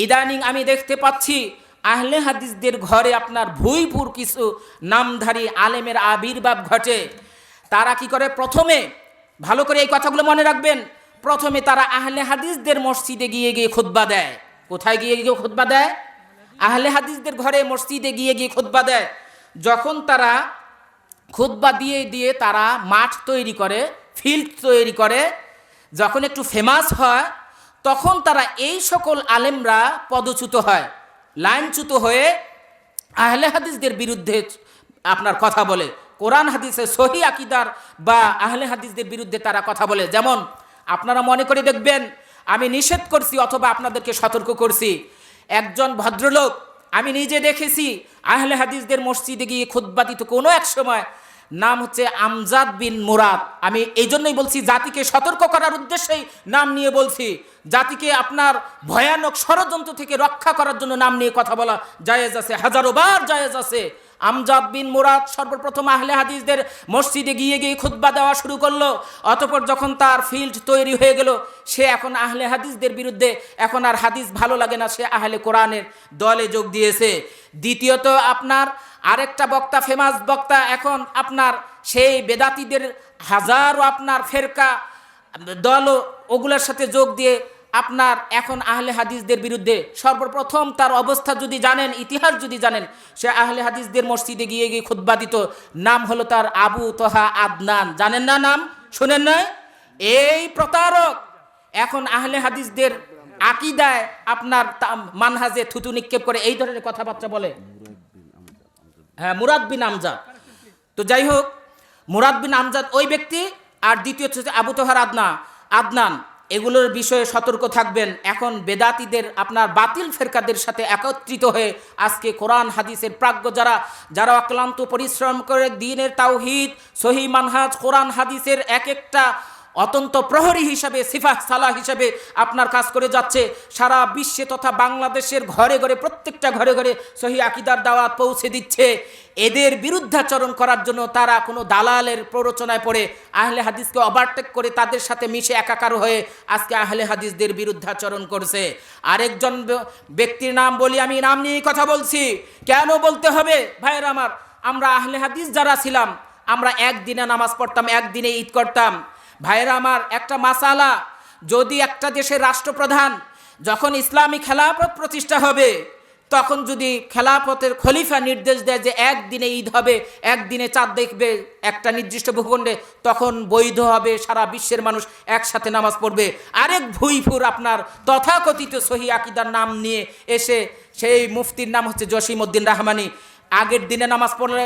ইদানিং আমি দেখতে পাচ্ছি আহলে হাদিসদের ঘরে আপনার ভুইপুর কিছু নামধারী আলেমের আবির্ভাব ঘটে। তারা কি করে, প্রথমে ভালো করে এই কথাগুলো মনে রাখবেন, প্রথমে তারা আহলে হাদিসদের মসজিদে গিয়ে গিয়ে খুতবা দেয়। কোথায় গিয়ে গিয়ে খুতবা দেয়? আহলে হাদিসদের ঘরে মসজিদে গিয়ে গিয়ে খুতবা দেয়। যখন তারা খুতবা দিয়ে দিয়ে তারা মাঠ তৈরি করে, ফিল্ড তৈরি করে, যখন একটু ফেমাস হয়, তখন তারা এই সকল আলেমরা পদচ্যুত হয়, লাইনচ্যুত হয়ে আহলে হাদিসদের বিরুদ্ধে আপনার কথা বলে, কোরআন হাদিসের সহি আকিদার বা আহলে হাদিসদের বিরুদ্ধে তারা কথা বলে। যেমন আপনারা মনে করে দেখবেন, আমি নিষেধ করছি অথবা আপনাদেরকে সতর্ক করছি, একজন ভদ্রলোক আমি নিজে দেখেছি আহলে হাদিসদের মসজিদে গিয়ে খুতবা দিত কোনো এক সময়, নাম হচ্ছে আমজাদ বিন মুরাদ। আমি এই জন্যই বলছি, জাতিকে সতর্ক করার উদ্দেশ্যেই নাম নিয়ে বলছি, জাতিকে আপনার ভয়ানক ষড়যন্ত্র থেকে রক্ষা করার জন্য নাম নিয়ে কথা বলা জায়েজ আছে, হাজারো বার জায়েজ আছে। আমজাদ বিন মুরাদ সর্বপ্রথম আহলে হাদিসদের মসজিদে গিয়ে গিয়ে খুতবা দেওয়া শুরু করলো। অতঃপর যখন তার ফিল্ড তৈরি হয়ে গেল, সে এখন আহলে হাদিসদের বিরুদ্ধে, এখন আর হাদিস ভালো লাগে না, সে আহলে কোরআনের দলে যোগ দিয়েছে। দ্বিতীয়ত আপনার আরেকটা বক্তা, ফেমাস বক্তা, এখন আপনার সেই বেদাতীদের হাজারো আপনার ফেরকা দল ওগুলোর সাথে যোগ দিয়ে আপনার এখন আহলে হাদিসদের বিরুদ্ধে। সর্বপ্রথম তার অবস্থা যদি জানেন, ইতিহাস যদি জানেন, সে আহলে হাদিসদের মসজিদে গিয়ে গিয়ে খুতবা দিত। নাম হলো তার আবু তোহা আদনান। জানেন না নাম? শুনেন না? এই প্রতারক এখন আহলে হাদিসদের আকিদায় আপনার মানহাজে থুতু নিক্ষেপ করে এই ধরনের কথাবার্তা বলে। হ্যাঁ, মুরাদ বিন আমজাদ। তো যাই হোক, মুরাদ বিন আমজাদ ওই ব্যক্তি, আর দ্বিতীয় হচ্ছে আবু তোহার আদনান। এগুলোর বিষয়ে সতর্ক থাকবেন। এখন বেদাতীদের আপনার বাতিল ফেরকাদের সাথে একত্রিত হয়ে আজকে কোরআন হাদিসের প্রাজ্ঞ যারা অক্লান্ত পরিশ্রম করে দ্বীনের তাওহীদ, সহি মানহাজ, কোরআন হাদিসের এক একটা অত্যন্ত প্রহরী হিসাবে, সিফাহ সালাহ হিসাবে আপনার কাজ করে যাচ্ছে, সারা বিশ্বে তথা বাংলাদেশের ঘরে ঘরে, প্রত্যেকটা ঘরে ঘরে সহি আকিদার দাওয়াত পৌঁছে দিচ্ছে। এদের বিরুদ্ধাচরণ করার জন্য তারা কোনো দালালের প্ররোচনায় পড়ে আহলে হাদিসকে ওভারটেক করে তাদের সাথে মিশে একাকার হয়ে আজকে আহলে হাদিসদের বিরুদ্ধাচরণ করছে। আরেকজন ব্যক্তির নাম বলি, আমি নাম নিয়েই কথা বলছি। কেন বলতে হবে ভাইয়ের আমার? আমরা আহলে হাদিস যারা ছিলাম, আমরা একদিনে নামাজ পড়তাম, একদিনে ঈদ করতাম। ভাইরা আমার, একটা মাসালা, যদি একটা দেশের রাষ্ট্রপ্রধান যখন ইসলামী খেলাফত প্রতিষ্ঠা হবে, তখন যদি খেলাফতের খলিফা নির্দেশ দেয় যে একদিনে ঈদ হবে, একদিনে চাঁদ দেখবে একটা নির্দিষ্ট ভূখণ্ডে, তখন বৈধ হবে, সারা বিশ্বের মানুষ একসাথে নামাজ পড়বে। আরেক ভুইফুর আপনার তথাকথিত সহি আকিদার নাম নিয়ে এসে, সেই মুফতির নাম হচ্ছে জসিম উদ্দিন রহমানি, আগের দিনে নামাজ পড়লে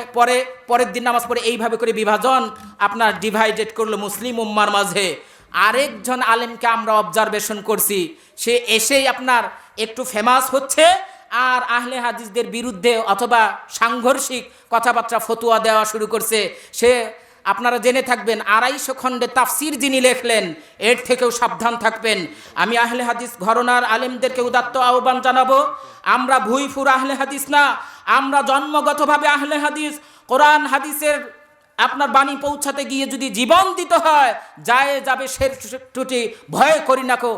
পরের দিন নামাজ পড়ে এইভাবে করে বিভাজন আপনার ডিভাইডেড করলো মুসলিম উম্মার মাঝে। আরেকজন আলেমকে আমরা অবজারভেশন করছি, সে এসেই আপনার একটু ফেমাস হচ্ছে আর আহলে হাদিসদের বিরুদ্ধে অথবা সাংঘর্ষিক কথাবার্তা ফতুয়া দেওয়া শুরু করছে। সে আপনারা জেনে থাকবেন, 250 খণ্ডে তাফসির যিনি লেখলেন, এর থেকেও সাবধান থাকবেন। আমি আহলে হাদিস ঘরানার আলেমদেরকে উদাত্ত আহ্বান জানাবো, আমরা ভুইফুর আহলে হাদিস না, আমরা জন্মগতভাবে আহলে হাদিস। কোরআন হাদিসের আপনার বাণী পৌঁছাতে গিয়ে যদি জীবন দিতে হয়, যায় যাবে শের টুটি, ভয় করি না কো,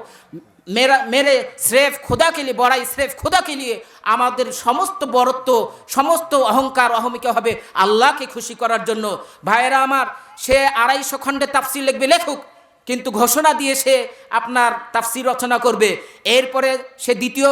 মেরে স্রেফ খোদা কে লিয়ে, বড়াই স্রেফ খোদা কে লিয়ে। আমাদের সমস্ত বরত্ব, সমস্ত অহংকার অহমিকা হবে আল্লাহকে খুশি করার জন্য। ভাইয়েরা আমার, সে 250 খণ্ডে তাফসির লিখবে, লেখুক, কিন্তু ঘোষণা দিয়ে সে আপনার তাফসির রচনা করবে। এরপরে সে দ্বিতীয়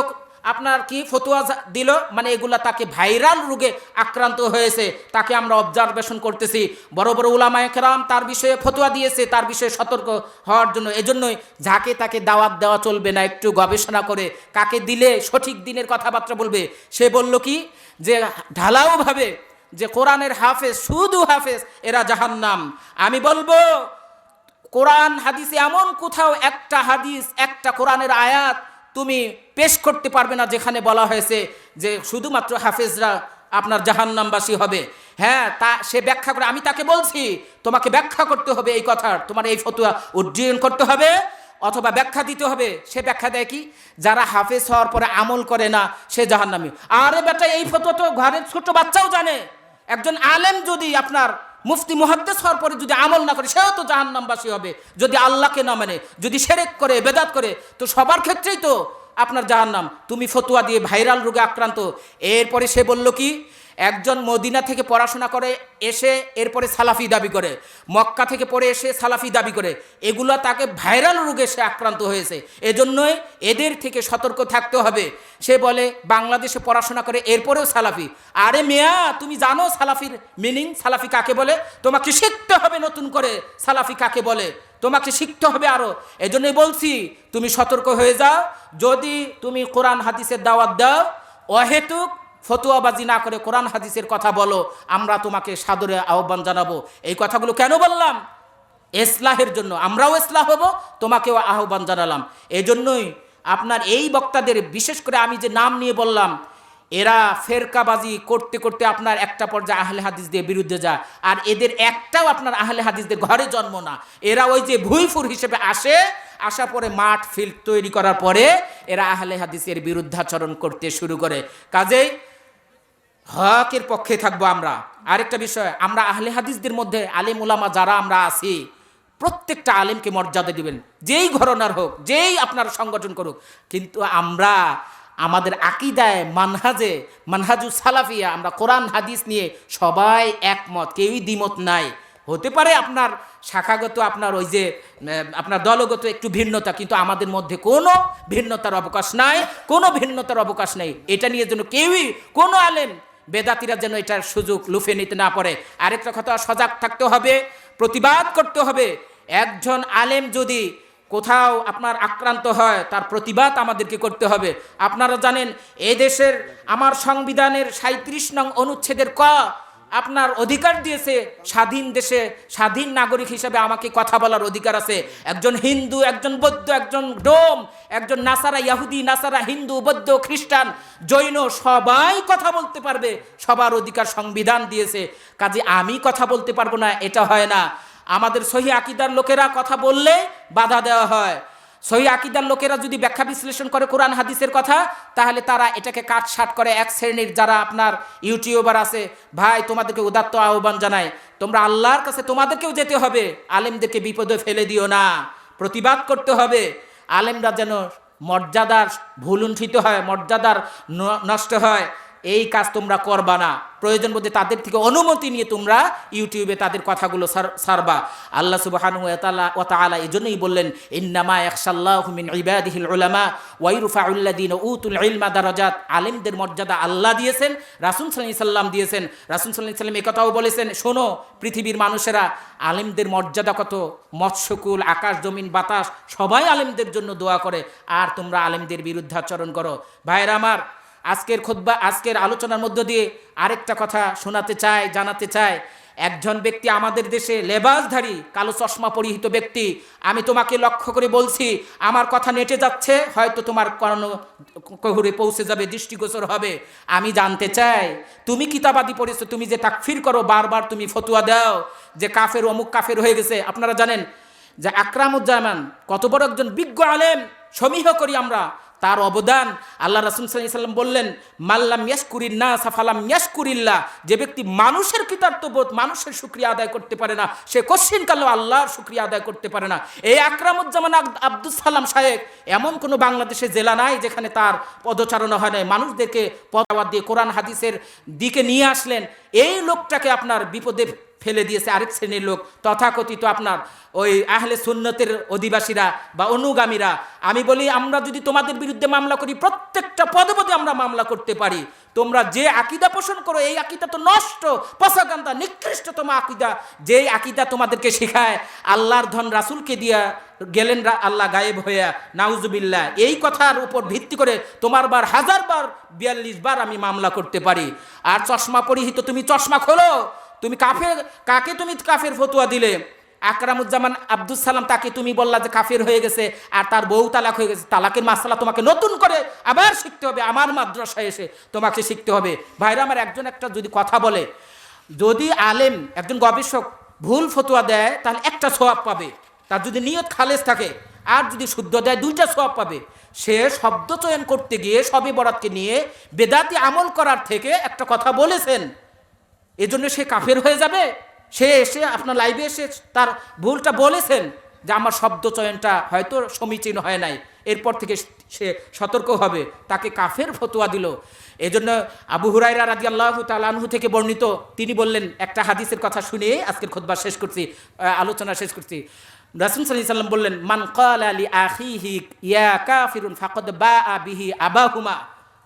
আপনার কি ফতোয়া দিল, মানে এগুলা তাকে ভাইরাল রোগে আক্রান্ত হয়েছে, তাকে আমরা অবজারভেশন করতেছি। বড় বড় উলামায়ে কেরাম তার বিষয়ে ফতোয়া দিয়েছে, তার বিষয়ে সতর্ক হওয়ার জন্য। এজন্যই যাকে তাকে দাওয়াত দেওয়া চলবে না, একটু গবেষণা করে কাকে দিলে সঠিক দিনের কথাবার্তা বলবে। সে বলল কি, যে ঢালাওভাবে যে কোরআনের হাফেজ, শুধু হাফেজ, এরা জাহান্নাম। আমি বলবো, কোরআন হাদিসে এমন কোথাও একটা হাদিস, একটা কোরআনের আয়াত তুমি পেশ করতে পারবে না যেখানে বলা হয়েছে যে শুধুমাত্র হাফেজরা আপনার জাহান্নামবাসী হবে। হ্যাঁ, তা সে ব্যাখ্যা করে, আমি তাকে বলছি তোমাকে ব্যাখ্যা করতে হবে এই কথার, তোমার এই ফতোয়া উদ্ধৃত করতে হবে অথবা ব্যাখ্যা দিতে হবে। সে ব্যাখ্যা দেয় কি, যারা হাফেজ হওয়ার পরে আমল করে না সে জাহান্নামী। আরে বেটা, এই ফতোয়া তো ঘরের ছোট বাচ্চাও জানে। একজন আলেম যদি আপনার মুফতি মুহাদ্দিস হওয়ার পরে যদি আমল না করে, সেও তো জাহান্নামবাসী হবে। যদি আল্লাহকে না মানে, যদি শিরক করে, বেদাত করে, তো সবার ক্ষেত্রেই তো আপনার জাহান্নাম, তুমি ফতুয়া দিয়ে ভাইরাল রোগে আক্রান্ত। এরপরে সে বলল কি, একজন মদিনা থেকে পড়াশোনা করে এসে এরপরে সালাফি দাবি করে, মক্কা থেকে পড়ে এসে সালাফি দাবি করে, এগুলো তাকে ভাইরাল রোগে সে আক্রান্ত হয়েছে। এজন্যই এদের থেকে সতর্ক থাকতে হবে। সে বলে বাংলাদেশে পড়াশোনা করে এরপরেও সালাফি। আরে মেয়া, তুমি জানো সালাফির মিনিং, সালাফি কাকে বলে? তোমাকে শিখতে হবে নতুন করে সালাফি কাকে বলে, তোমাকে শিখতে হবে আরো। এজন্যই বলছি তুমি সতর্ক হয়ে যাও। যদি তুমি কোরআন হাদিসের দাওয়াত দাও, অহেতুক ফতুয়াবাজি না করে কোরআন হাদিসের কথা বলো, আমরা তোমাকে সাদরে আহ্বান জানাবো। এই কথাগুলো কেন বললাম? ইসলাহের জন্য, আমরাও ইসলাহ হব, তোমাকেও আহ্বান জানালাম। এই জন্যই আপনার এই বক্তাদের, বিশেষ করে আমি যে নাম নিয়ে বললাম, এরা ফেরকাবাজি করতে করতে আপনার একটা পর্যায়ে আহলে হাদিসদের বিরুদ্ধে যায়। আর এদের একটাও আপনার আহলে হাদিসদের ঘরে জন্ম না। এরা ওই যে ভুইফুর হিসেবে আসে, আসার পরে মাঠ ফিল্ড তৈরি করার পরে এরা আহলে হাদিসের বিরুদ্ধাচরণ করতে শুরু করে। কাজেই হকের পক্ষে থাকবো আমরা। আরেকটা বিষয়, আমরা আহলে হাদিসদের মধ্যে আলেম ওলামা যারা আমরা আছি, প্রত্যেকটা আলেমকে মর্যাদা দিবেন, যেই ঘরনার হোক, যেই আপনার সংগঠন করুক। কিন্তু আমরা আমাদের আকিদায়, মানহাজে, মানহাজু সালাফিয়া, আমরা কোরআন হাদিস নিয়ে সবাই একমত, কেউই দ্বিমত নাই। হতে পারে আপনার শাখাগত, আপনার ওই যে আপনার দলগত একটু ভিন্নতা, কিন্তু আমাদের মধ্যে কোনো ভিন্নতার অবকাশ নাই, কোনো ভিন্নতার অবকাশ নেই। এটা নিয়ে যেন কেউই, কোনো আলেম বেদাতিরা যেন এটার সুযোগ লুফে নিতে না পারে। আরেকটা কথা, সজাগ থাকতে হবে, প্রতিবাদ করতে হবে। একজন আলেম যদি কোথাও আপনার আক্রান্ত হয়, তার প্রতিবাদ আমাদেরকে করতে হবে। আপনারা জানেন এই দেশের, আমার সংবিধানের 37 নং অনুচ্ছেদের ক আপনার অধিকার দিয়েছে, স্বাধীন দেশে স্বাধীন নাগরিক হিসেবে আমাকে কথা বলার অধিকার আছে। একজন হিন্দু, একজন বৌদ্ধ, একজন ডোম, একজন নাসারা ইয়াহুদি, নাসারা হিন্দু, বৌদ্ধ, খ্রিস্টান, জৈন, সবাই কথা বলতে পারবে, সবার অধিকার সংবিধান দিয়েছে। কাজে আমি কথা বলতে পারবো না, এটা হয় না। আমাদের সহি আকিদার লোকেরা কথা বললে বাধা দেওয়া হয়। সহি আকিদার লোকেরা যদি ব্যাখ্যা বিশ্লেষণ করে কোরআন হাদিসের কথা, তাহলে তারা এটাকে কাটছাট করে। এক শ্রেণীর যারা আপনার ইউটিউবার আছে, ভাই তোমাদেরকে উদাত্ত আহ্বান জানায়, তোমরা আল্লাহর কাছে তোমাদেরকেও যেতে হবে, আলেমদেরকে বিপদে ফেলে দিও না, প্রতিবাদ করতে হবে। আলেমরা যেন মর্যাদার ভুলুণ্ঠিত হয়, মর্যাদার নষ্ট হয়, এই কাজ তোমরা করবা না। প্রয়োজন বোধে তাদের থেকে অনুমতি নিয়ে তোমরা ইউটিউবে তাদের কথাগুলো সারবা। আল্লাহ সুবহানাহু ওয়া তাআলা এজন্যই বললেন, ইন্নামা ইয়াখশাল্লাহু মিন ইবাদিহিল উলামা ওয়া ইরফাউল্লাযীনা উতুল ইলমা দারাজাত। আলেমদের মর্যাদা আল্লাহ দিয়েছেন, রাসূল সাল্লাল্লাহু আলাইহি সাল্লাম দিয়েছেন। রাসূল সাল্লাল্লাহু আলাইহি সাল্লাম এই কথাও বলেছেন, শোনো পৃথিবীর মানুষেরা, আলেমদের মর্যাদা কত, মৎস্যকুল, আকাশ জমিন বাতাস সবাই আলেমদের জন্য দোয়া করে, আর তোমরা আলেমদের বিরুদ্ধাচরণ করো। ভাইরা আমার, আজকের খুতবা, আজকের আলোচনার মধ্য দিয়ে আরেকটা কথা শোনাতে চাই, জানাতে চাই। একজন ব্যক্তি আমাদের দেশে লেবাসধারী, কালো চশমা পরিহিত ব্যক্তি, আমি তোমাকে লক্ষ্য করে বলছি, আমার কথা নেটে যাচ্ছে, হয়তো তোমার কর্ণকুহরে পৌঁছে যাবে, দৃষ্টিগোচর হবে। আমি জানতে চাই, তুমি কিতাবাদি পড়েছো, তুমি যে তাকফির করো, বারবার তুমি ফতুয়া দাও যে কাফের, অমুক কাফের হয়ে গেছে। আপনারা জানেন যে আকরামুজ্জামান কত বড় একজন বিজ্ঞ আলেম, সমীহ করি আমরা তার অবদান। আল্লাহ রাসূল সাল্লাল্লাহু আলাইহি সাল্লাম বললেন, মাল্লাম ইয়াশকুরিন নাস ফালাম ইয়াশকুরিল্লাহ। যে ব্যক্তি মানুষের কৃতার্থবোধ, মানুষের শুকরিয়া আদায় করতে পারে না, সে কোশ্চিনকালেও আল্লাহর শুকরিয়া আদায় করতে পারে না। এই আকরামুজ্জামান আব্দুস সালাম সাহেব, এমন কোনো বাংলাদেশে জেলা নাই যেখানে তার পদচারণা হয় নাই। মানুষদেরকে পদাবাদ দিয়ে কোরআন হাদিসের দিকে নিয়ে আসলেন। এই লোকটাকে আপনার বিপদে ফেলে দিয়েছে আরেক শ্রেণীর লোক, তথাকথিত আপনার ওই আহলে সুন্নতের অধিবাসীরা বা অনুগামীরা। আমি বলি, আমরা যদি তোমাদের বিরুদ্ধে মামলা করি, প্রত্যেকটা পদে পদে আমরা মামলা করতে পারি। তোমরা যে আকিদা পোষণ করো, এই আকিদা তো নষ্ট, পসাগান্দা, নিকৃষ্টতম আকিদা। যেই আকিদা তোমাদেরকে শেখায় আল্লাহর ধন রাসূলকে দিয়া গেলেন আল্লাহ গায়েব হইয়া, নাউজুবিল্লাহ, এই কথার উপর ভিত্তি করে তোমার বার 1000 বার 42 বার আমি মামলা করতে পারি। আর চশমা পরিহিত, তুমি চশমা খোলো, তুমি কাফের, কাকে তুমি কাফের ফতুয়া দিলে? আকরামুজ্জামান আব্দুস সালাম, তাকে তুমি বললা যে কাফের হয়ে গেছে, আর তার বউ তালাক হয়ে গেছে। তালাকের মাসলা তোমাকে নতুন করে আবার শিখতে হবে, আমার মাদ্রাসায় এসে তোমাকে শিখতে হবে। ভাইরা আমার, একজন একটা যদি কথা বলে, যদি আলেম, একজন গবেষক ভুল ফতুয়া দেয়, তাহলে একটা সওয়াব পাবে, তার যদি নিয়ত খালেস থাকে। আর যদি শুদ্ধ দেয়, 2টা সওয়াব পাবে। সে শব্দ চয়ন করতে গিয়ে শবে বরাতকে নিয়ে বেদাতি আমল করার থেকে একটা কথা বলেছেন, এজন্য সে কাফের হয়ে যাবে? সে এসে আপনার লাইভে এসে তার ভুলটা বলেছেন যে আমার শব্দ চয়নটা হয়তো সমীচীন হয় নাই, এরপর থেকে সে সতর্ক হবে, তাকে কাফের ফতোয়া দিল। এজন্য আবু হুরায়রা রাদিয়াল্লাহু তাআলা আনহু থেকে বর্ণিত, তিনি বললেন, একটা হাদিসের কথা শুনে আজকের খুতবা শেষ করছি, আলোচনা শেষ করছি। রাসূল সাল্লাল্লাহু আলাইহি ওয়াসাল্লাম বললেন, মান ক্বালা লি আখিহি ইয়া কাফিরুন ফাকাদ বাআ বিহি আবাহুমা।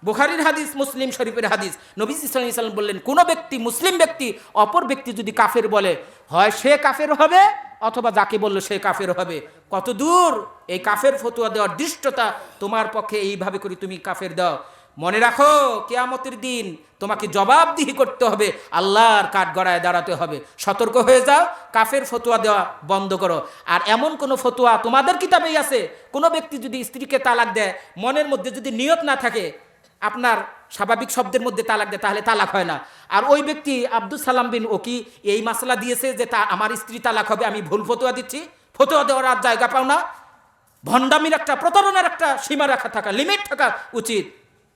বুখারীর হাদিস, মুসলিম শরীফের হাদিস। নবী সাল্লাল্লাহু আলাইহি ওয়াসাল্লাম বললেন, কোন ব্যক্তি, মুসলিম ব্যক্তি অপর ব্যক্তি যদি কাফের বলে, হয় সে কাফের হবে অথবা যাকে বললো সে কাফের হবে। কত দূর এই কাফের ফতোয়া দেওয়ার দৃষ্টতা তোমার পক্ষে, এইভাবে করে তুমি কাফের দাও। মনে রাখো, কিয়ামতের দিন তোমাকে জবাবদিহি করতে হবে, আল্লাহর কাঠগড়ায় দাঁড়াতে হবে। সতর্ক হয়ে যাও, কাফের ফতোয়া দেওয়া বন্ধ করো। আর এমন কোনো ফতোয়া তোমাদের কিতাবেই আছে, কোনো ব্যক্তি যদি স্ত্রীকে তালাক দেয়, মনের মধ্যে যদি নিয়ত না থাকে, আপনার স্বাভাবিক শব্দের মধ্যে তালাক দেয়, তাহলে তালাক হয় না। আর ওই ব্যক্তি আব্দুস সালাম বিন ওকি এই মাসলা দিয়েছে যে তা আমার স্ত্রী তালাক হবে, আমি ভুল ফতোয়া দিচ্ছি, ফতোয়া দেওয়ার আর জায়গা পাও না। ভণ্ডামির একটা, প্রতারণার একটা সীমা রাখা থাকা, লিমিট থাকা উচিত।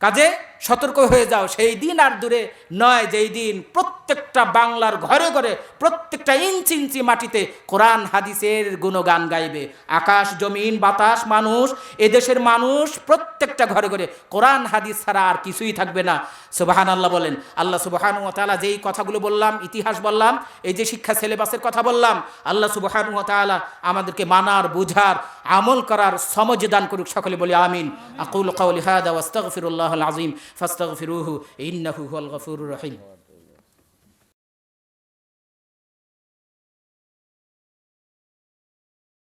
কাজে সতর্ক হয়ে যাও, সেই দিন আর দূরে নয় যেই দিন প্রত্যেকটা বাংলার ঘরে ঘরে, প্রত্যেকটা ইঞ্চি ইঞ্চি মাটিতে কোরআন হাদিসের গুণগান গাইবে। আকাশ জমিন বাতাস মানুষ, এদেশের মানুষ প্রত্যেকটা ঘরে ঘরে কোরআন হাদিস ছাড়া আর কিছুই থাকবে না। সুবহানাল্লাহ বলেন। আল্লাহ সুবহানাহু ওয়া তাআলা যেই কথাগুলো বললাম, ইতিহাস বললাম, এই যে শিক্ষা সিলেবাসের কথা বললাম, আল্লাহ সুবহানাহু ওয়া তাআলা আমাদেরকে মানার, বুঝার, আমল করার সমঝ দান করুক। সকলে বলি আমিন। আকুলু কাওলি হাদা ওয়াস্তাগফিরুল্লাহাল আযীম ফাস্তাগফিরুহু ইন্নাহু হুয়াল গফুরুর রহিম।